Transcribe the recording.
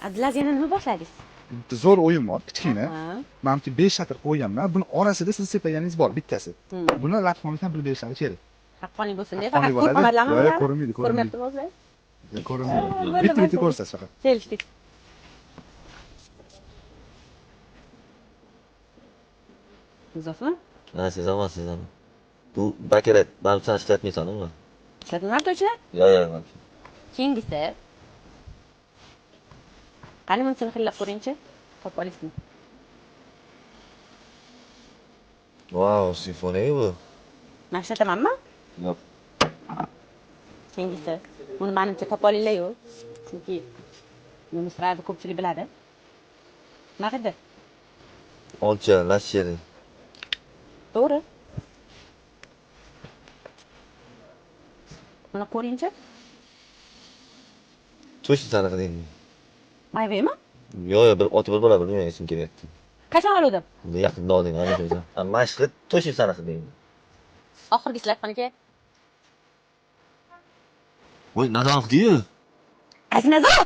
Abdulaziz yana nima boshladingiz? Bitta zo'r o'yin bor, kichkina. Ha. Menimcha 5 shatr qo'yganman. Buni orasida siz sepaganingiz bor bittasi. Buni latxonlikdan bir berishlari kerak. Haqqoniy bo'lsin-da, Haqqoniy faqat bo'ladi. ko'rpamadlarmi? Yo'q, ko'rinmaydi, ko'rinmaydi. Ko'rmayaptimi o'zi? Ko'rinmaydi. Bitta ko'rsatasiz faqat. Kelishdik. Muzaffar, Ha, sezaman. Bu bakarat, baribir sen ishlatmaysanmi? sizlar to'ychilar? Yo'q. Keyingisi. Qani buni xillab ko'ring-chi. Topib olasizmi? Vau, simfoniya bu. Naqshatamanmi? Yo'q. Keyingisi. Buni menimcha topib olinglar-yu. Chunki Yunus Rabi ko'pchilik biladi. Nima edi? Olcha, lasheri. To'g'ri. Buni ko'ring-chi. To'shi sanaqa deydi. Mayvami? Yo'q, bir oti bir bola bilmayman, esim kelyapti. Qachon oldim? Yaqinda olding, ana o'sha. Mashqi to'shi sanaqa deydi. Oxirgisilar qanaqa? Voy, nazar qildi-yu. Aznazor!